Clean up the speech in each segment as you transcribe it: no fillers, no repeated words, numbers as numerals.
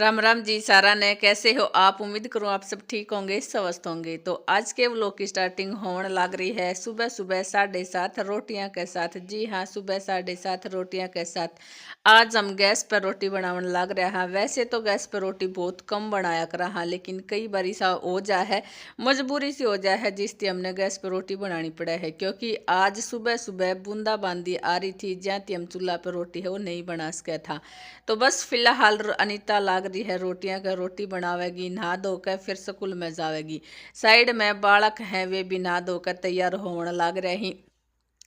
राम राम जी सारा ने कैसे हो आप। उम्मीद करूं आप सब ठीक होंगे, स्वस्थ होंगे। तो आज के व्लॉग की स्टार्टिंग होने लग रही है सुबह सुबह 7:30 रोटियां के साथ। जी हाँ, सुबह 7:30 रोटियां के साथ आज हम गैस पर रोटी बनाने लग रहा है। वैसे तो गैस पर रोटी बहुत कम बनाया कर रहा, लेकिन कई बार ऐसा हो जा है, मजबूरी सी हो जाए है जिससे हमने गैस पर रोटी बनानी पड़ा है। क्योंकि आज सुबह सुबह बूंदाबांदी आ रही थी, जहाँ हम चूल्हा पर रोटी है वो नहीं बना सका था। तो बस फिलहाल अनीता लाग रही है रोटियां का, रोटी बनावेगी, नहा धो कर फिर स्कूल में जावेगी। साइड में बालक हैं, वे भी नहा धो कर तैयार होने लग रहे हैं।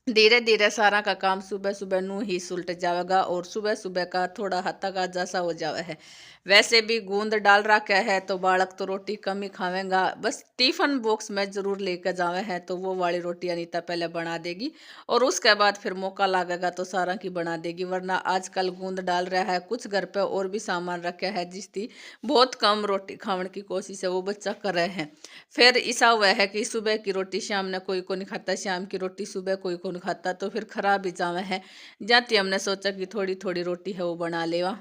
धीरे धीरे सारा का काम सुबह सुबह नू ही सुलट जाएगा और सुबह सुबह का थोड़ा हत्ता का जैसा हो जावे है। वैसे भी गूंद डाल रखा है तो बालक तो रोटी कम ही खावेगा, बस टिफिन बॉक्स में जरूर लेकर जावे है तो वो वाली रोटी अनीता पहले बना देगी और उसके बाद फिर मौका लगेगा तो सारा की बना देगी। वरना आजकल गूंद डाल रहा है, कुछ घर पे और भी सामान रखा है जिसकी बहुत कम रोटी खाने की कोशिश है वो बच्चा कर रहे हैं। फिर ऐसा हुआ है कि सुबह की रोटी शाम ने कोई को नहीं खाता, शाम की रोटी सुबह कोई को नहीं खाता, तो फिर खराब ही जावे है। जाती हमने सोचा कि थोड़ी थोड़ी रोटी है वो बना लेवा।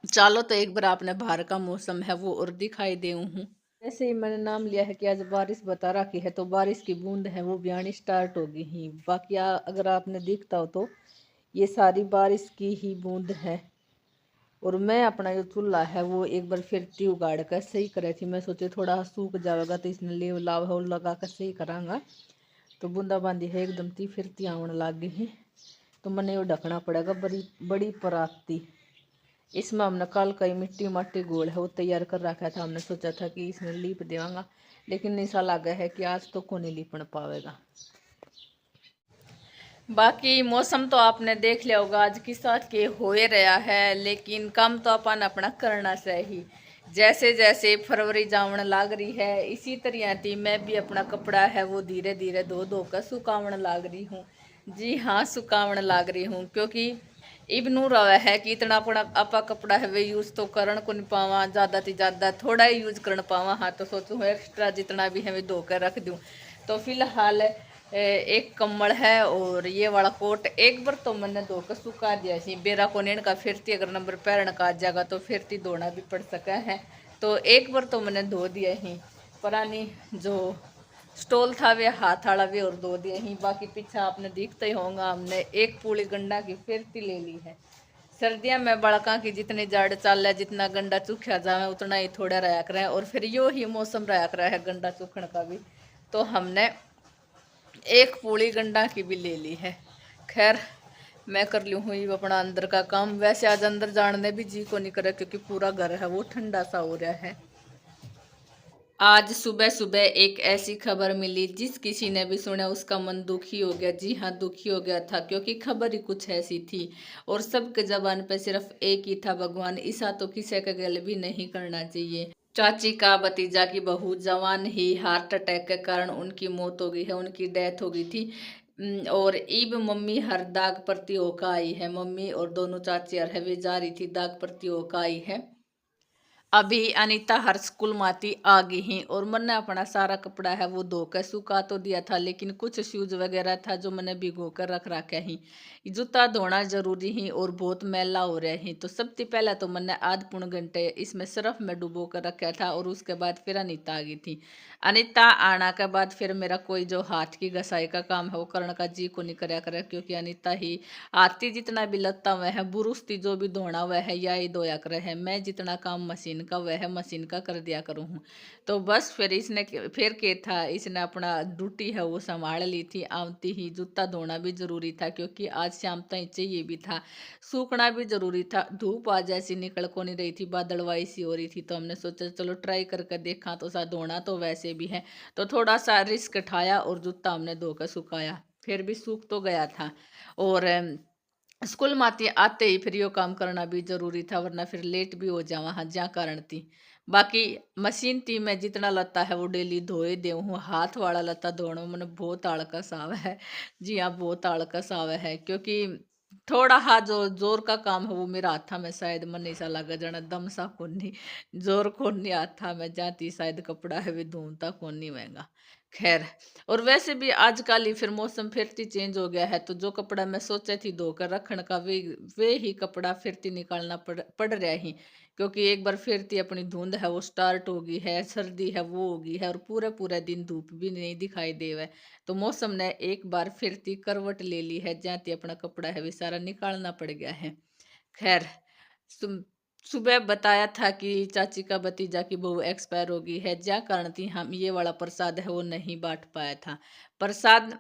चलो तो एक बार आपने बाहर का मौसम है वो और दिखाई दे हूँ। जैसे ही मैंने नाम लिया है कि आज बारिश बता रखी है, तो बारिश की बूंद है वो भी आनी स्टार्ट होगी ही। बाकी अगर आपने देखता हो तो ये सारी बारिश की ही बूंद है। और मैं अपना जो चूल्हा है वो एक बार फिरती उगाड़ कर सही करे थी। मैं सोचे थोड़ा सूख जाएगा तो इसने लेव लाव हो लगा कर सही करांगा। तो बूंदाबांदी है एकदम ती फिरती आने लग गई है, तो मैंने वो ढकना पड़ेगा। बड़ी बड़ी पराती इसमें हमने कल कई मिट्टी माटी गोल है वो तैयार कर रखा था। हमने सोचा था कि इसमें लीप देवांगा, लेकिन ऐसा लगा है कि आज तो कौन लीपन पावेगा। बाकी मौसम तो आपने देख लिया होगा आज किस साथ के हो रहा है, लेकिन काम तो अपन अपना करना चाहिए। जैसे जैसे फरवरी जावन लाग रही है इसी तरह थी मैं भी अपना कपड़ा है वो धीरे धीरे धो धो कर सुखावन लाग रही हूँ। जी हाँ, सुखावन लाग रही हूँ, क्योंकि इब नू रहा है कि इतना अपना आपा कपड़ा है वे यूज तो करण को नहीं पावा, ज़्यादा से ज़्यादा थोड़ा ही यूज कर पावा। हाँ तो सोचूँ एक्स्ट्रा जितना भी है वे धो कर रख दूँ। तो फिलहाल एक कम्बल है और ये वाला कोट एक बार तो मैंने धोकर सुखा दिया सी। बेरा को नेण का फिरती अगर नंबर पैरण का आ जाएगा तो फिरती धोना भी पड़ सका है, तो एक बार तो मैंने धो दिया ही। पुरानी जो स्टॉल था वे हाथ वाला भी और धो दिया ही। बाकी पीछे आपने देखते ही होगा हमने एक पूली गंडा की फिरती ले ली है। सर्दियां में बड़का की जितनी जाड़ चाल है, जितना गंडा चूखा जाए उतना ही थोड़ा रहा करे, और फिर यो ही मौसम रहा कर है गंडा चूखण का भी, तो हमने एक पूड़ी गंडा की भी ले ली है। खैर मैं कर ली हूँ ये अपना अंदर का काम। वैसे आज अंदर जाने भी जी को नहीं करे क्योंकि पूरा घर है वो ठंडा सा हो रहा है। आज सुबह सुबह एक ऐसी खबर मिली जिस किसी ने भी सुना उसका मन दुखी हो गया। जी हाँ, दुखी हो गया था, क्योंकि खबर ही कुछ ऐसी थी और सबके जबान पे सिर्फ एक ही था, भगवान ईसा तो किसी का गल भी नहीं करना चाहिए। चाची का भतीजा की बहू जवान ही हार्ट अटैक के कारण उनकी मौत हो गई है, उनकी डेथ हो गई थी। और ईब मम्मी हर दाग प्रति होकर आई है। मम्मी और दोनों चाची हर हवे जा रही थी, दाग प्रति होकर आई है। अभी अनीता हर स्कूल माती आ गई ही और मैंने अपना सारा कपड़ा है वो धोकर सुखा तो दिया था, लेकिन कुछ शूज वगैरह था जो मैंने भिगो कर रख रखा ही। जूता धोना जरूरी ही और बहुत मैला हो रहा ही। तो सबसे पहले तो मैंने आध पौन घंटे इसमें सर्फ में डुबो कर रखा था और उसके बाद फिर अनीता आ गई थी। अनीता आना के बाद फिर मेरा कोई जो हाथ की घसाई का काम है वो करने का जी को नहीं कराया करे, क्योंकि अनीता ही आती जितना भी लगता हुआ है बुरुस्ती जो भी धोना हुआ है या ही धोया करे है। मैं जितना काम मशीन का वह है मशीन का कर दिया करूँ हूँ। तो बस फिर इसने फिर के था इसने अपना ड्यूटी है वो संभाल ली थी। आती ही जूता धोना भी जरूरी था, क्योंकि आज शाम तक चाहिए भी था, सूखना भी जरूरी था। धूप आज ऐसी निकल को नहीं रही थी, बादलवाई सी हो रही थी, तो हमने सोचा चलो ट्राई करके देखा तो सा धोना तो वैसे भी है, तो थोड़ा सा रिस्क उठाया और जूता हमने धोकर सुखाया। फिर भी सूख तो गया था। और स्कूल माती आते ही फिर यो काम करना भी जरूरी था, वरना फिर लेट भी हो जावा हाँ ज्या कारण थी। बाकी मशीन थी मैं जितना लता है वो डेली धोए दे हूँ। हाथ वाला लता धोने में मैंने बहुत आलकस आवा है। जी हाँ, बहुत आलकस आवा है, क्योंकि थोड़ा हाँ जो जोर का काम है वो मेरा हाथा में शायद मन ऐसा लगा जाना दम सा कोनी, जोर कोनी हाथा में जाती शायद कपड़ा है वे धूमता कोनी महंगा। खैर, और वैसे भी आजकल ही फिर मौसम फिरती चेंज हो गया है, तो जो कपड़ा मैं सोचा थी धोकर रखने का वे ही कपड़ा फिरती निकालना पड़ रहा ही, क्योंकि एक बार फिरती अपनी धुंध है वो स्टार्ट होगी है, सर्दी है वो होगी है, और पूरे पूरे दिन धूप भी नहीं दिखाई देवे। तो मौसम ने एक बार फिरती करवट ले ली है, जाती अपना कपड़ा है वे सारा निकालना पड़ गया है। खैर, सुम सुबह बताया था कि चाची का भतीजा की बहू एक्सपायर हो गई है, ज्या कारण थी हम ये वाला प्रसाद है वो नहीं बांट पाया था। प्रसाद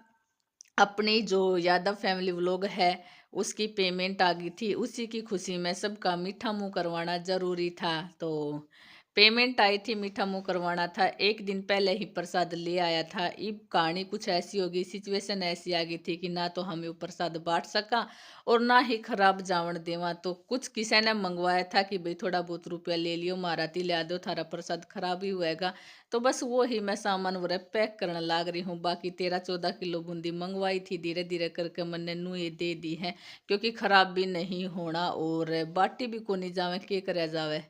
अपनी जो यादव फैमिली व्लॉग है उसकी पेमेंट आ गई थी, उसी की खुशी में सबका मीठा मुंह करवाना जरूरी था। तो पेमेंट आई थी, मीठा मुंह करवाना था, एक दिन पहले ही प्रसाद ले आया था। अब कहानी कुछ ऐसी होगी, सिचुएशन ऐसी आ गई थी कि ना तो हमें वो प्रसाद बांट सका और ना ही खराब जावन देवा। तो कुछ किसी ने मंगवाया था कि भाई थोड़ा बहुत रुपया ले लियो, मारा ती ला दो, थारा प्रसाद खराब ही हुएगा। तो बस वो ही मैं सामान वो पैक करने लाग रही हूँ। बाकी 13-14 किलो बूंदी मंगवाई थी, धीरे धीरे करके मैंने नू ये दे दी है, क्योंकि खराब भी नहीं होना और बाटी भी को नहीं जावे, के करे जावे।